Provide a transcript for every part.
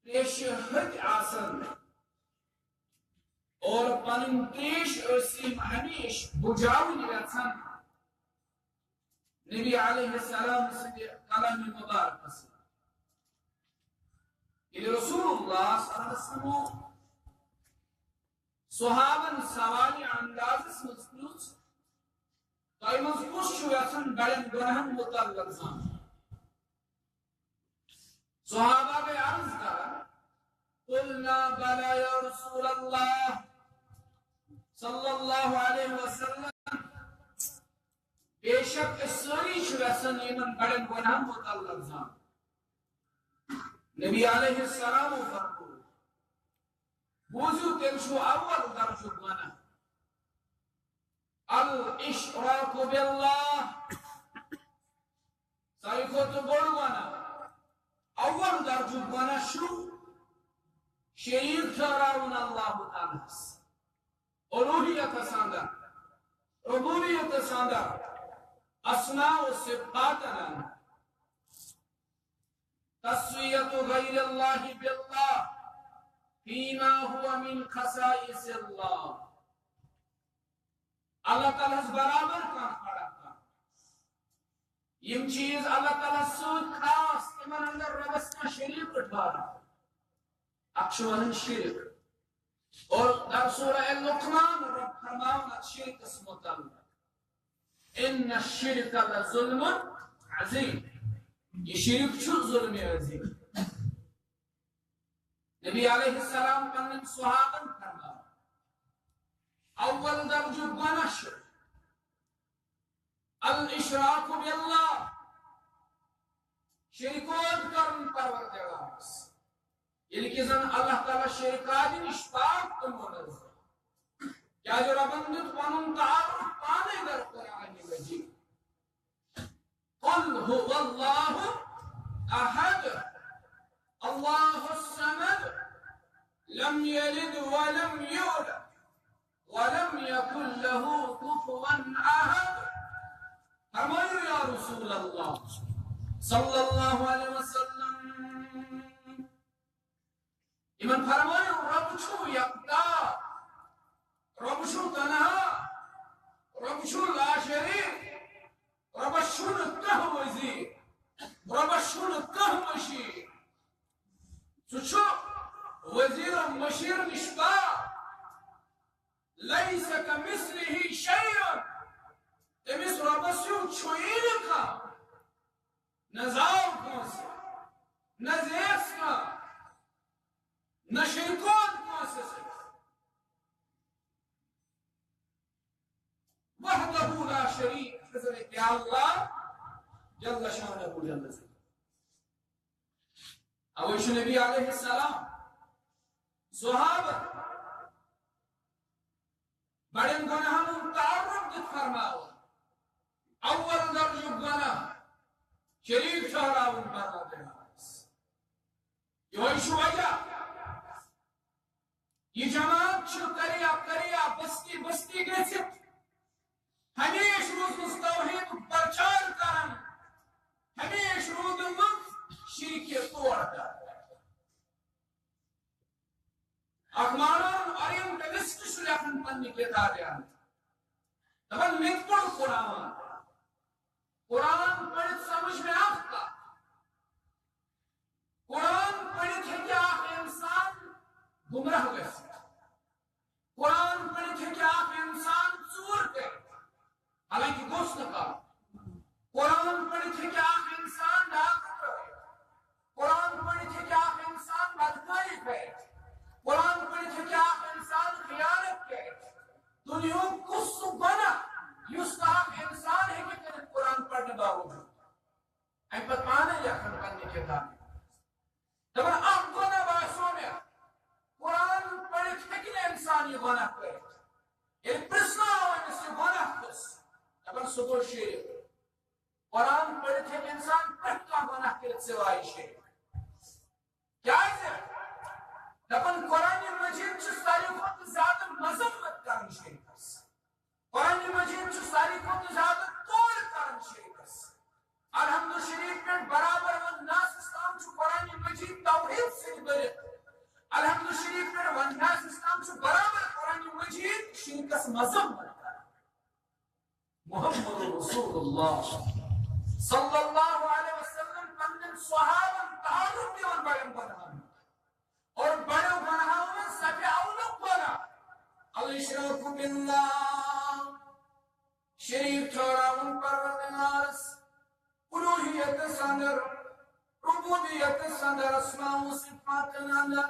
تریش ہت آسن اور پنن تریش اسیم ہمیش بجاون یژھان نبی علیہ السلام سند کلام مبارک سے رسول اللہ صلی اللہ علیہ وسلم صحابن سوالی انداز مز تۄہہِ منٛز کُس چھُ یژھان بڑٮ۪ن گۄناہن متعلق زانُن صحابہ گٔے عرض کران قلنا بلى يا رسول الله صلی اللہ علیہ وسلم بے شک ساری چھُ یژھان یمن بڑٮ۪ن گۄناہن متعلق زانُن نبی علیہ السلام فرموو بوٗزِو تیٚلہِ چھُ اول درجُک گۄناہ الاشراک باللہ ساروی کھۄتہٕ بوٚڑ گۄناہ اول درجُک گۄناہ چھُ شریک ٹھہراوُن اللہ تعالیٰ اولوہیتس اندر ربوبیتس اندر اسماء و صفاتن تسویت غیر اللہ باللہ فیما ہوا من خصائص اللہ اللہ تعالیٰ برابر کان کھڑا کان یم چیز اللہ تعالیٰ سود خاص امن اندر ربس کا شریک ٹھہرا اکشوان شرک اور در سورہ لقمان رب فرماؤں شرک اس متعلق ان الشرک لظلم عظیم یہ شرک چھو ظلم عظیم نبی علیہ السلام پنن صحابن فرماؤں اول درجہ گناہ شرک الاشراک باللہ شرکوت کرن پروردگارس یعنی کہ زن اللہ تعالیٰ شرکات اشتاق تو منظر کیا جو ربن دیت پنن تعارف پانے در قرآن مجید قل هو اللہ احد اللہ الصمد لم یلد ولم یولد ولم يكن له كفوا احد فرمائیو یا رسول اللہ صلی اللہ علیہ وسلم ایمن فرمائیو رب چھو یکتا رب چھو تنہا رب چھو لا شریک رب چھو نتہ وزیر رب چھو نتہ مشیر چھو وزیر و مشیر نشتا ليس كمثله شيء تمس ربسيو چويلكا نزاو كونسا نزيسكا نشركون كونسا وحده لا شريك حضرت الله جل شانه جل ذكره اوش نبي عليه السلام صحابه بڑن گناہوں تعرف دت فرماؤ اول درجہ گناہ شریک ٹھہراؤن پروردگارس یہ وجہ یہ جماعت چھو کریا بستی بستی گژھت ہمیش روزمس توحید پرچار کرن ہمیش روزمس شرک توڑ کر اخمانان اورینٹلسٹ چھُ لیکھان پننہِ کتابیان دپان مےٚ تہِ پوٚر قرآن قرآن پٔرِتھ سمجھ مےٚ اکھ کتھ قرآن پٔرِتھ ہیٚکہِ اکھ انسان گمراہ گٔژھِتھ قرآن پٔرِتھ ہیٚکہِ اکھ انسان ژوٗر کٔرِتھ حالانکہِ گوٚژھ نہٕ کرُن قرآن پٔرِتھ ہیٚکہِ اکھ انسان ڈاکہٕ ترٲوِتھ قرآن پٔرِتھ ہیٚکہِ اکھ انسان بدکٲری کٔرِتھ قرآن پڑھت ہے کہ آپ انسان خیانت کے دنیا کس گناہ یس کا انسان ہے کہ تیرے قرآن پڑھنے باوجود ایم پر مانے لیکن کرنے کے دانے لیکن آپ گناہ باسوں میں قرآن پڑھت ہے کہ انسان یہ گناہ کرے یہ پرسنا ہوئے جس سے گناہ کس لیکن سکو شیئر قرآن پڑھت ہے کہ انسان پڑھتا گناہ کرت سوائی شیئر کیا ہے دپن قرآن مجید چھُ ساروی کھۄتہٕ زیادٕ مذمت کران شریکس قرآن مجید چھُ ساروی کھۄتہٕ زیادٕ توڑ کران شریکس الحمد شریف پہ برابر ون ناس اسلام چھُ قرآن مجید توحید سۭتۍ بٔرِتھ سندر ربوبیت سندر اسماء و صفات اندر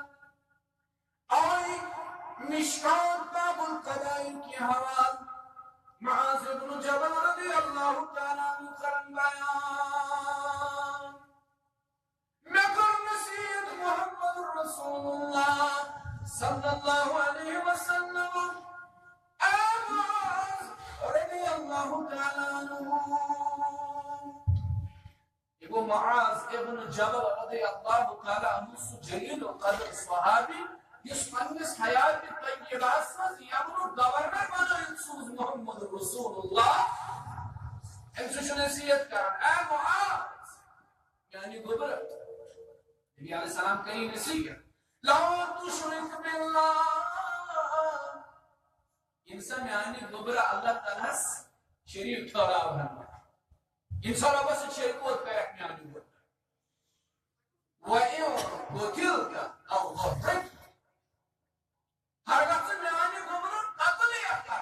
آئی مشکات باب القضائی کی حوال معاذ بن جبل رضی اللہ تعالیٰ عنہ کرن بیان مگر نصیحت محمد رسول اللہ صلی اللہ علیہ وسلم معاذ رضی اللہ تعالیٰ عنہ یہ معاذ ابن جبل رضی اللہ تعالیٰ عنہ جلیل القدر صحابی اس پنس حیات طیبات مز یمن گورنر بنائن سوز محمد رسول اللہ امس نصیحت کران اے معاذ یعنی گبر نبی علیہ السلام کہیں نصیحت لا تشرک باللہ انسان یعنی گبر اللہ تعالیٰ شریف ٹھہراو ہے انسان بس شرکوت کرک یعنی گبر وَإِن قُتِلْتَ أَوْ غَفْرَتْ ہر وقت میانی گبر قتل یکا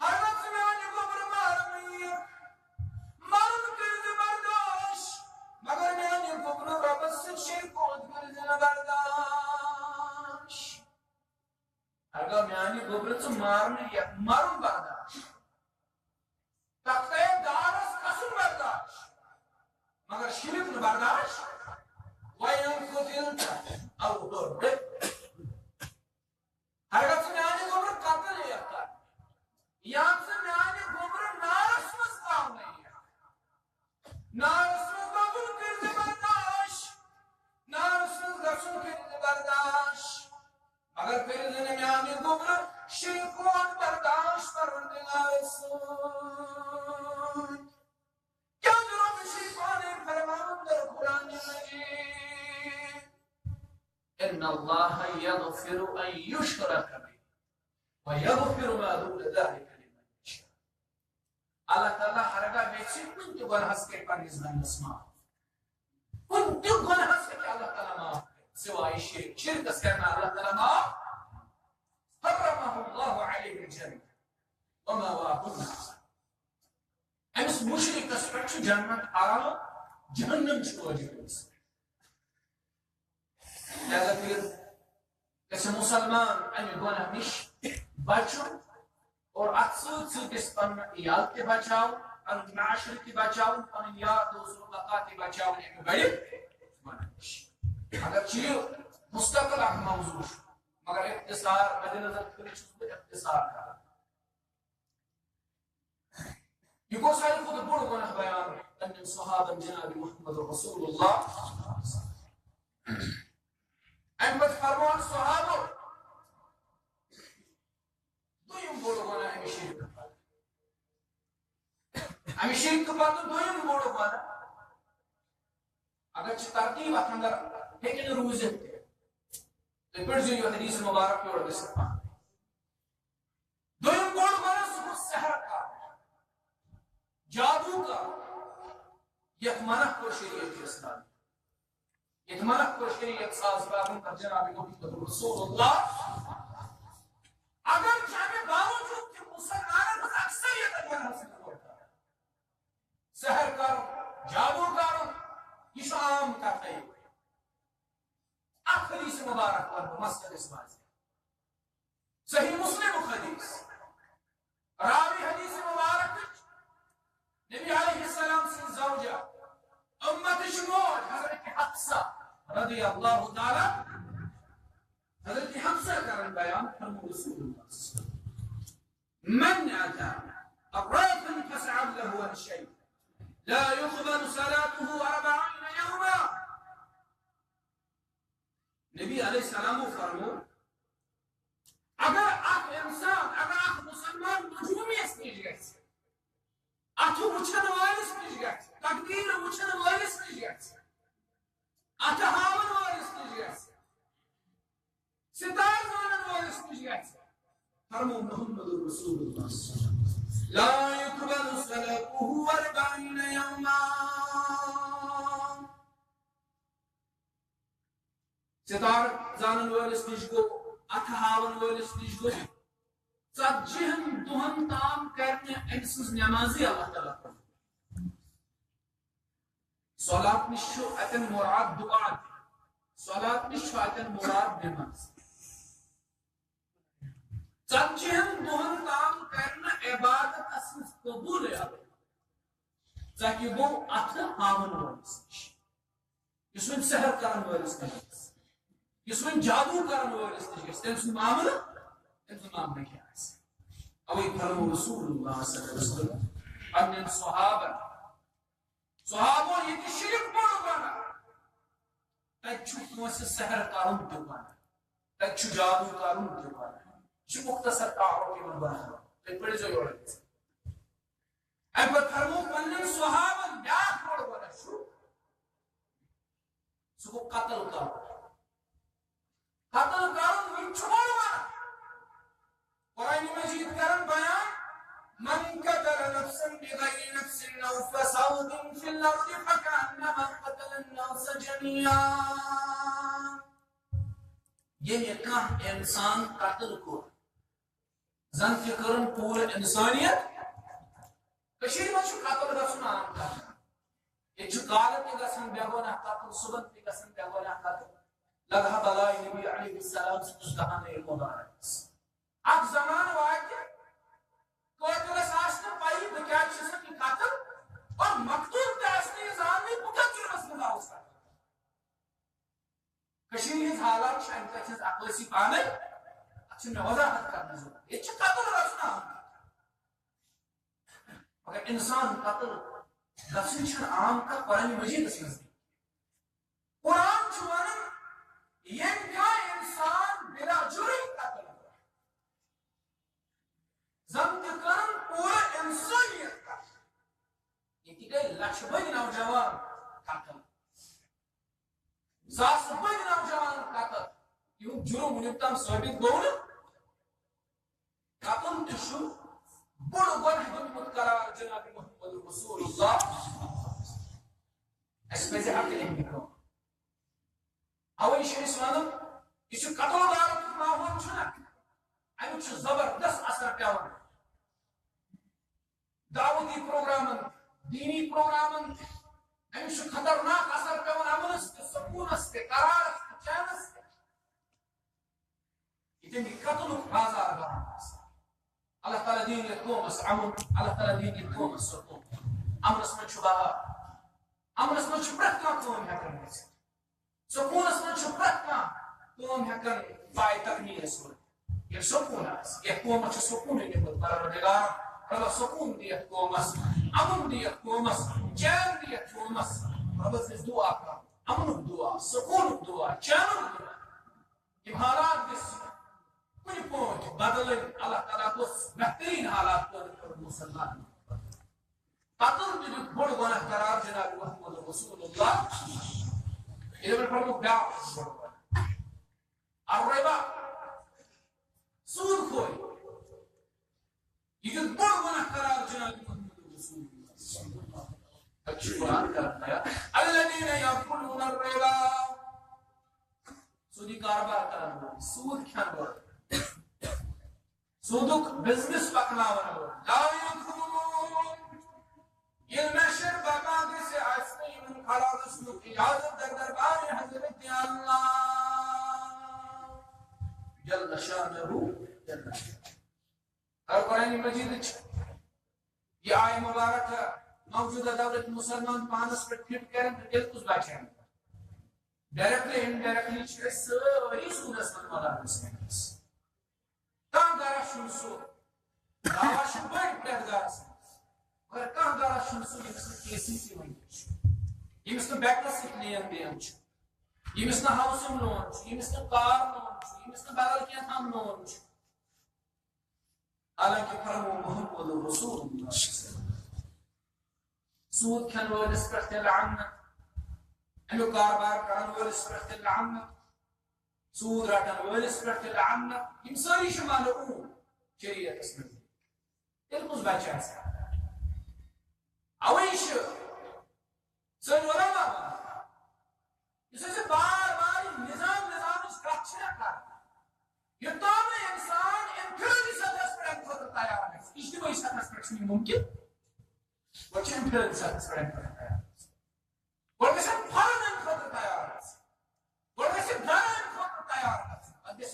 ہر وقت میانی گبر مارمی مرد کرد برداشت مگر میانی گبر رب سے شرکوت کرد برداشت اگر میانی گبر تو مارمی مرم برداشت تقتے دارس قسم برداشت مگر شرک برداشت وَإِن قُتِلْتَ أَوْ غَفْرَتْ ہر وقت میانی گبر قتل یکا یہاں سے میانی گبر نارس مز کام نہیں ہے نارس مز قبول کرد برداشت نارس مز گسن کرد برداشت اگر پھر دن میانی گبر شرکوت برداشت پروردگار سن کیا جرم شیطان فرمان در قرآن مجید ان اللہ یغفر ان یشرک به ویغفر ما دون ذلك لمن یشاء اللہ تعالی ہرگاہ بیچی کن تو گناہ کے پرہیز نسما کن تو گناہ سے کہ اللہ تعالی معاف سوائے شرک شرک کرنا اللہ تعالی معاف حرمه الله علیہ الجنہ وما واہ امس مشرک اسپیکٹ جنت حرام جہنم چھوڑ لہذا پھر کسی مسلمان امی گناہ نش بچو اور اکثر سے کس پن عیال کے بچاؤ ان معاشر کی بچاؤ ان یاد دوست رفقات کی بچاؤ امی بڑی گناہ نش اگر چیئے مستقل اک موضوع مگر اختصار مد نظر کرنے چیز اختصار کرا یہ کو سائل خود بڑھ گناہ بیان ان صحابہ جناب محمد رسول اللہ احمد فرمان صحابہ دویم بوڑو گانا ہمی شرک پاتا دویم بوڑو گانا اگر چھ ترتیب اتندر لیکن روزت ہے تو پھر جو یہ حدیث مبارک کی اور دست پاتا دویم بوڑو گانا سکو سحر کا جادو کا یکمنہ کو شریعت اسلام اتمنک کو شریعت ساز کارن پر جناب محمد رسول اللہ اگر چاہے باوجود کہ مسلمانوں کا اکثریت اگر حاصل ہوتا ہے سحر کارن جادو کارن یہ عام کرتے ہیں حدیث مبارک پر مسجد اس بات صحیح مسلم حدیث راوی حدیث مبارک نبی علیہ السلام سے زوجہ امت شمول حضرت حفصہ رضی اللہ تعالی حضرت حفصہ کرن بیان فرمو رسول اللہ من اتى الرافا فسعد له الشيء لا يقبل صلاته 40 يوما نبی علیہ السلام فرمو اگر آپ انسان اگر آپ مسلمان نجومی اس نیج گئے اتو وچھن والس نیج گئے تقدیر وچھن والس نیج گئے اتو ہاون والس نیج گئے ستار زانن والس نیج گئے فرمو محمد رسول اللہ لا يقبل صلاته 40 يوما ستار زانن والس نیج گو اتہاون والس نیج گو ژتجیہن دۄہن تام کرنہِ أمۍ سٕنٛز نٮ۪مازٕے اللہ تعالیٰ صلات نشو اتن مراد دعا صلات نشو اتن مراد نماز ژتجیہن دۄہن تام کرنا عبادت اصل قبول ژکہِ گوٚو اتھٕ ہاون وٲلِس نِش یُس وۄنۍ سحر کرن وٲلِس نِش گژھِ یُس وۄنۍ جادو کرن وٲلِس نِش گژھِ تٔمۍ سُنٛد معاملہٕ کیٛاہ آسہِ اوے فرمو رسول اللہ صلی اللہ علیہ وسلم پننٮ۪ن صحابو ییٚتہِ شرک بوٚڑ بنان تتہِ چھُ کٲنٛسہِ سحر کرُن تہِ بنان تتہِ چھُ جادو کرُن تہِ بنان یہ مختصر تعارف یمن بنانا تُہۍ پٔرۍزیو یورٕ امہِ پتہٕ فرمو پننٮ۪ن صحابن بیٛاکھ بوٚڑ گۄناہ چھُ سُہ گوٚو قتل کرُن یہِ چھُ بوٚڑ گۄناہ قرآن مجید کرن بیان من قتل نفسا بغير نفس او فساد في الارض فكأنما قتل الناس جميعا ییٚلہِ کانٛہہ انسان قتل کوٚر زن تہِ کٔرٕن پوٗرٕ انسانیت کٔشیٖرِ منٛز چھُ قتل گژھُن عام کتھ ییٚتہِ چھُ کالہٕ تہِ گژھان بے گۄناہ قتل صبحن تہِ گژھان بے گۄناہ قتل لگہا بلاے نبی علیہ السلام سٕنٛدِس دہانٕے مبارکس اکھ زمانہٕ واتہِ قٲتلس آسہِ نہٕ پَیی بہٕ کیٛازِ چھُسن یہِ قتل اور مقتوٗل تہِ آسہِ نہٕ یہِ زاننٕے بہٕ کتھ جُرمس منٛز آوُس قتل کٔشیٖرِ ہٕنٛدۍ حالات چھِ امہِ کتھِ ہٕنٛز عقلٲسی پانے اتھ چھِ مےٚ وضاحت کرنٕچ ضروٗرت ییٚتہِ چھِ قتل گژھُن عام مگر انسان قتل گژھُن چھنہٕ عام کتھ قرآن مجیدس منٛز قرآن چھُ ونان ییٚمہِ کانٛہہ انسان بلا جُرم قتل زن تہِ کرن پوٗرٕ انسٲنیت قتل ییٚتہِ گٔے لچھِ بٔدۍ نوجوان قتل ساسہٕ بٔدۍ نوجوان قتل یِہُنٛد جُرم وُنیُک تام ثٲبت گوٚو نہٕ قتل تہِ چھُ بوٚڑ گۄناہ دیُتمُت قرار جناب محمد رسول اللہ اَسہِ پزِ عقلہِ ہٕنٛدِ کٲم اوے چھِ أسۍ ونان یہِ چھُ قتل غارتُک ماحول چھُنہ امیُک چھُ زبردست اثر پیوان دعوتی پروگرامن دینی پروگرامن امیُک چھُ خطرناک اثر پیوان امنس تہِ سکوٗنس تہِ قرارس تہِ چینس تہِ ییٚتٮ۪ن یہِ قتلُک بازار بنان آسہِ اللہ تعالیٰ دِیِن یتھ قومس امن اللہ تعالیٰ دِیِن یتھ قومس سکوٗن امنس منٛز چھُ بہار امنس منٛز چھُ پرٛٮ۪تھ کانٛہہ کٲم ہٮ۪کان گٔژھِتھ سکوٗنس منٛز چھُ پرٛٮ۪تھ کانٛہہ کٲم ہٮ۪کان پاے تکمیٖلس وٲتِتھ ییٚلہِ سکوٗن آسہِ یتھ قومس چھُ سکوٗنٕے نیُمُت پروردگار خدا سکوٗن دی یتھ قومس امن دی یتھ قومس چین دی یتھ قومس رۄبس گژھِ دعا کرُن امنُک دعا سکوٗنُک دعا چینُک دعا یِم حالات گژھِ کُنہِ پٲٹھۍ بدلٕنۍ اللہ تعالیٰ گوٚژھ بہتریٖن حالات پٲدٕ کرُن مُسلمانن قتل تہِ دیُت بوٚڑ گۄناہ قرار جناب محمد رسول اللہ یِتھے پٲٹھۍ فرموکھ بیٛاکھ بوٚڑ گۄناہ الرِبا سوٗد خوری یہِ دیُت بوٚڑ گۄناہ قرار جناب محمد رسول اللہ تتہِ چھُ قرآن کران بیان الذین یأکلون الربا سوٗدی کاربار کرن وٲلۍ سوٗد کھٮ۪ن وٲلۍ سوٗدُک بِزنِس پکناون وٲلۍ لا یقومون ییٚلہِ محشر بقا گژھِ آسہِ نہٕ یِمن کھڑا گژھنُک اجازت در دربارِ حضرت اللہ جل شانہ جل شانہ اور قرآن مجیدٕچ یہِ آیہِ مبارکہ موجودہ دولت مسلمان پانس پٮ۪ٹھ فِٹ کرن تہٕ تیٚلہِ کُس بچن ڈایریکٹلی انڈایریکٹلی چھِ أسۍ سٲری سوٗدس منٛز ملوث وٕنکیٚس کانٛہہ گرا چھُنہٕ سُہ دعوا چھِ بٔڑۍ پرٛٮ۪تھ گرس منٛز مگر کانٛہہ گرا چھُنہٕ سُہ ییٚمِس نہٕ کے سی سی وٕنکیٚس چھُ ییٚمِس نہٕ بینکس سۭتۍ لین دین چھُ ییٚمِس نہٕ ہاوسِنگ لون چھُ ییٚمِس نہٕ کار لون چھُ ییٚمِس نہٕ بدل کینٛہہ تام لون چھُ حالانکہ فرمو محمد رسول اللہ سوٗد کھٮ۪ن وٲلِس پٮ۪ٹھ تہِ لعنت امیُک کاربار کرن وٲلِس پٮ۪ٹھ تہِ لعنت سوٗد رٹن وٲلِس پٮ۪ٹھ تہِ لعنت یِم سٲری چھِ ملعوٗن شریعتس منٛز تیٚلہِ کُس بچہِ آسہِ اوے چھِ سٲنۍ علما ونان یُس أسۍ بار بار نظامٕچ کتھ چھِنہ کران یوٚتام نہٕ انسان انفرٲدی سطحس پٮ۪ٹھ امہِ خٲطرٕ تیار گژھِ اجتمٲعی سطحس پٮ۪ٹھ چھُنہٕ یہِ مُمکِن گۄڈٕ چھِ انفرٲدی سطحس پٮ۪ٹھ امہِ خٲطرٕ تیار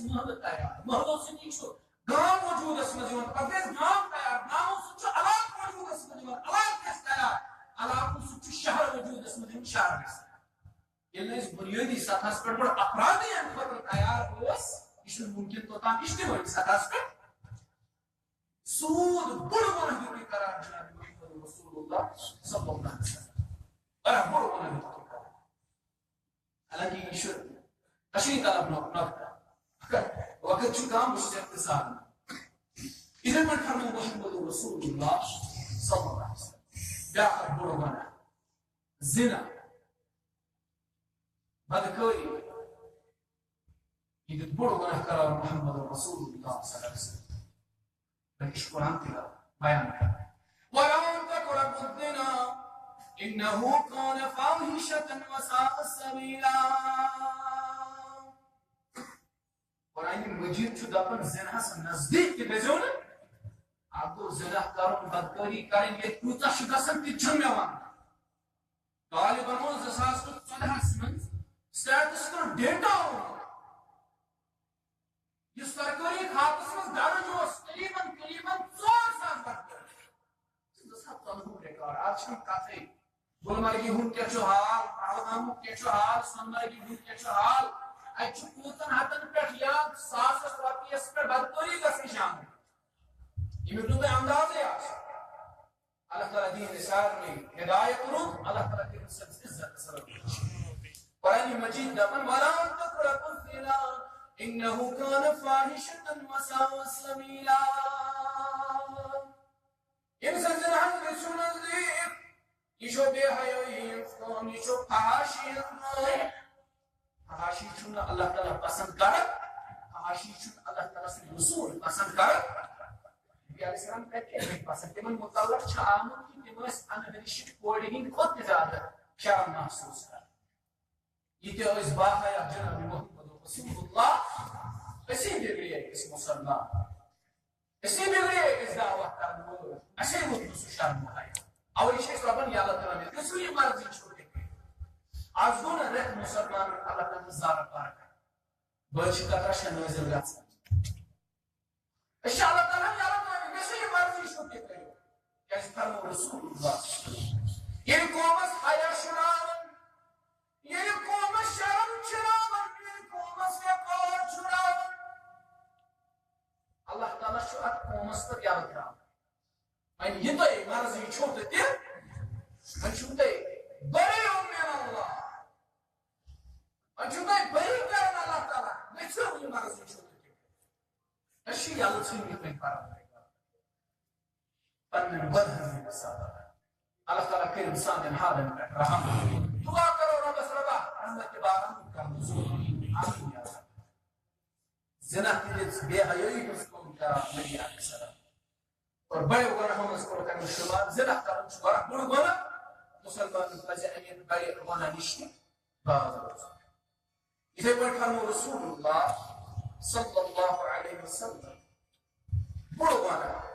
محل تیار محلو سۭتی چھُ گام وجوٗدس منٛز یِوان پتہٕ گژھِ گام تیار گامو سۭتۍ چھُ علاقہٕ وجوٗدس منٛز یِوان علاقہٕ گژھِ تیار علاقو سۭتۍ چھُ شہر وجوٗدس منٛز یِوان شہر گژھِ ییٚلہِ أسۍ بُنیٲدی سطحس پٮ۪ٹھ گۄڈٕ افرادٕے اَمہِ خٲطرٕ تیار ٲسۍ یہِ چھُنہٕ مُمکِن توٚتام اجتمٲعی سطحس پٮ۪ٹھ سود بوٚڑ گۄناہ ہیوٚت یہِ قرار جناب محمد رسول اللہ صلی اللہ علیہ وسلم بوٚڑ گۄناہ ہیوٚت یہِ قرار حالانکہ یہ چھُ تشریح طلب نقطہ وقت چھُ کم بہٕ چھُس اختصار اِتھے پٲٹھۍ فرموو محمد رسول اللہ صلی اللہ علیہ وسلم بیٛاکھ اکھ بوٚڑ گۄناہ زِنا بدکٲری یہ دیُت بوٚڑ گۄناہ قرار محمد رسول اللہ صلی اللہ علیہ وسلم بلکہ یہ چھُ قرآن تلاوت بیان کران وَلَا تَقْرَبُوا الزِّنَا إِنَّهُ كَانَ فَاحِشَةً وَسَاءَ سَبِيلًا قرآن مجید چھُ دپان زِناہس نزدیک تہِ گٔژھِو نہٕ اکھ گوٚو زِنا کرُن بدکٲری کرٕنۍ ییٚتہِ کۭژاہ چھِ گژھان تہِ چھُنہٕ مےٚ ونُن طالبن اوس 2014 منٛز سٹیٹس کوٚر ڈیٹا یُس سرکٲری کھاتس منٛز درج اوس قریباً 4,000 بدکٲری 2014 ریکارڈ آز چھنہٕ کتھٕے گلمرگی ہُنٛد کیٛاہ چھُ حال پہلگامُک کیٛاہ چھُ حال سونمرگی ہُنٛد کیٛاہ چھُ حال اتہِ چھُ پانٛژن ہتن پٮ۪ٹھ یا ساسس رۄپیس پٮ۪ٹھ بدکٲری گژھنٕچ شامل ییٚمیُک نہٕ تۄہہِ اندازے آسہِ اللہ تعالیٰ دِیِن سارنٕے ہدایت روٚٹ اللہ تعالیٰ کٔرِنۍ سٲنِس عزتس قرآن مجید دپان وَلَا تَقْرَبُوا الزِّنَا إِنَّهُ كَانَ فَاحِشَةً وَسَاءَ سَبِيلًا ییٚمہِ سۭتۍ زِناہس گٔژھِو نزدیٖک یہ چھُ بے حیٲیی ہٕنٛز کٲم یہ چھُ فحاشی ہٕنٛز کٲم فحاشی چھُنہٕ اللہ تعالیٰ پسند کران فحاشی چھُنہٕ اللہ تعالیٰ سٕنٛدۍ رسوٗل پسند کران نبی علیہ السلام کتہِ ٲسۍ پسند تِمن متعلق چھُ آمُت کہِ تِم ٲسۍ انرشِت کورِ ہٕنٛدۍ کھۄتہٕ تہِ زیادٕ شرم محسوٗس کران یہ تہِ ٲسۍ باحیا جناب محمد رسول اللہ أسی بگڑے أسۍ مسلمان أسی بگڑے أسۍ دعوت کرن وٲلۍ اَسے ووت نہٕ سُہ شرم حیا اوے چھِ أسۍ دپان یا اللہ تعالیٰ گٔژھِو یہِ مرضی چھو تہِ آز گوٚو نہ رٮ۪تھ مُسلمانن اللہ تعالیٰ زارٕ پار کران بٔلۍ چھِ کترا شےٚ نٲزِل گژھان أسۍ چھِ اللہ تعالیٰ یا اللہ تعالیٰ گٔژھِو یہِ مرضی چھو تہِ کٔرِو کیازِ فرموو رسول اللہ ییٚلہِ قومس حیا شُراوان ییٚلہِ قومس شرم چھُراوان ییٚلہِ قومس وقار چھُراوان اللہ تعالیٰ چھُ اتھ قومس پتہٕ یلہٕ تراوان وۄنۍ یہِ تۄہہِ مرضی چھو تہٕ تہِ وۄنۍ چھُو تۄہہِ بٔرِو من اللہ وۄنۍ چھُو تۄہہِ بٔری کران اللہ تعالیٰ گٔژھِو یہِ مرضی چھو تہٕ تہِ أسۍ چھِ یلہٕ ژھٕنمٕتۍ وۄنۍ پران پننٮ۪ن بدہن ہٕنٛدِ سبب اللہ تعالیٰ کٔرِنۍ سانٮ۪ن حالن پٮ۪ٹھ رحم دعا کرو رۄبس رۄبا رحمتِ باران کرنہٕ آمیٖن یا رب زنا تہِ دِژ بے حیٲیی ہٕنٛز کٲم کران نبی علیہ السلام اور بڑے گناہوں منٛز کوٚر تٔمۍ شُمار زنا کرُن چھُ واریاہ بوٚڑ گۄناہ مُسلمانن پزِ اَمہِ بڑِ گۄناہ نِش تہِ باز روزُن یِتھے پٲٹھۍ فرموو رسول اللہ صلی اللہ علیہ وسلم بوٚڑ گۄناہ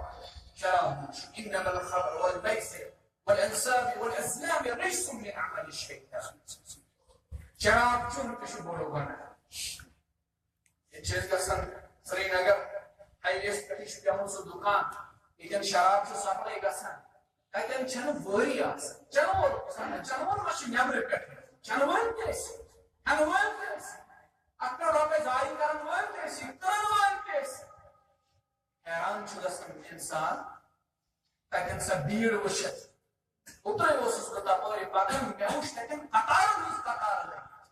شراب نوش إنما الخمر والميسر والأنساب والأزلام رجس من عمل الشيطان شراب چون تہِ چھُ بوٚڑ گۄناہ ییٚتہِ چھِ أسۍ گژھان سرینگر ہائی ویس پٮ۪ٹھ چھُ پیوان سُہ دُکان ییٚتٮ۪ن شراب چھُ سپلاے گژھان تتٮ۪ن چھنہٕ وٲری آسان چنہٕ وول چنہٕ وول ما چھُ نٮ۪برٕ پٮ۪ٹھ چنہٕ وٲلۍ تہِ ٲسۍ کھٮ۪نہٕ وٲلۍ تہِ ٲسۍ اتھ پٮ۪ٹھ رۄپیہِ ضایع کرن وٲلۍ تہِ ٲسۍ کٕنن وٲلۍ تہِ ٲسۍ حیران چھُ گژھان انسان تتٮ۪ن سۄ بیٖڑ وٕچھِتھ اوترے اوسُس بہٕ تپٲرۍ پکان مےٚ وٕچھ تتٮ۪ن قطارن ہٕنٛز قطار لٔگِتھ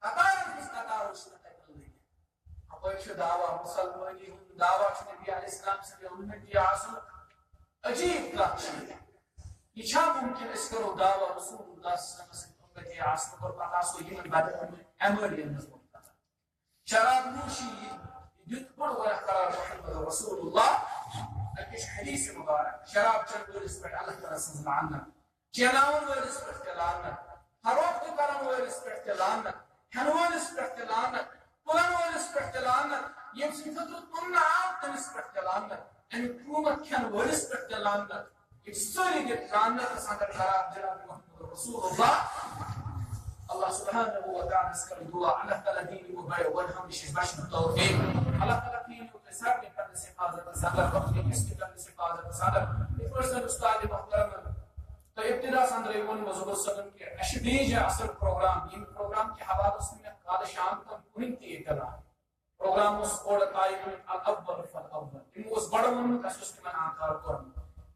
قطارن ہٕنٛز قطار وٕچھ مےٚ تتٮ۪ن لٔگِتھ اپٲرۍ چھُ دعوا مُسلمٲنی ہُنٛد دعوا چھُ نبی علیہ السلام سٕنٛدِ اُمتی آسُن عجیب کتھ چھِ یہ چھا ممکن أسۍ کرو دعوا رسول اللہ صلی اللہ علیہ وسلم سٕنٛدِ اُمتی آسنُک اور پتہٕ آسو یِمن بدن ایمٲرین منٛز مُبتلا شراب نوشی یہ دیُت بوٚڑ گۄناہ قرار محمد رسول اللہ أکِس حدیث مبارک شراب چٮ۪ن وٲلِس پٮ۪ٹھ اللہ تعالیٰ سٕنٛز لعنت چیناون وٲلِس پٮ۪ٹھ تہِ لعنت فروخت کرن وٲلِس پٮ۪ٹھ تہِ لعنت کھٮ۪نہٕ وٲلِس پٮ۪ٹھ تہِ لعنت تُلن وٲلِس پٮ۪ٹھ تہِ لعنت ییٚمہِ سٕنٛدِ خٲطرٕ تُلنہٕ آو تٔمِس پٮ۪ٹھ تہِ لعنت امیُک قۭمتھ کھٮ۪نہٕ وٲلِس پٮ۪ٹھ تہِ لعنت یِم سٲری دِتھ لعنتس اندر قرار جناب محمد رسول اللہ اللہ الله سبحانه وتعالى اسكر الدعاء على ثلاثين وبيع والحمد شباش التوفيق على ثلاثين وتسعة من سفازة سالة وقتين استقلال سفازة سالة بفرصة أستاذ محترم تو ابتدا سندرے ون مزور سلم کے اشبیج اصل پروگرام یہ پروگرام کے حوالے سے میں کل شام تک پوری اطلاع پروگرام اس اور قائم الاول فالاول ان اس بڑا من اسس کے من آکار کرن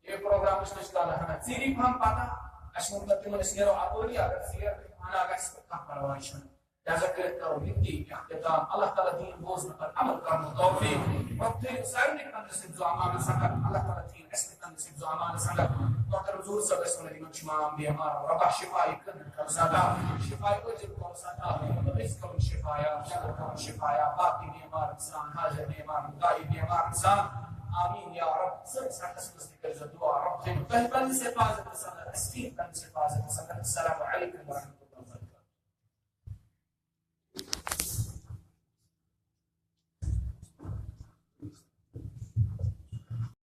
یہ پروگرام اس نے تعالی ہمیں سیری ہم پتہ اشمن تم اس نے اپولی اگر سیر انا گس کا پروائشن ذکر کرو نتی اختتام اللہ تعالی دین بوز پر عمل کرنے توفیق وقت سارے کن سے دعا سکت اللہ تعالی دین اس کن سے دعا سکت ڈاکٹر حضور صلی اللہ علیہ وسلم تمام بیمار رب شفا کن صدا شفا کو جب کو صدا اس کو شفا یا شفا یا باقی بیمار انسان حاضر بیمار مدعی بیمار انسان آمین یا رب سب سکس ذکر دعا رب پہلے سے فاضل صلی اللہ علیہ وسلم السلام علیکم ورحمۃ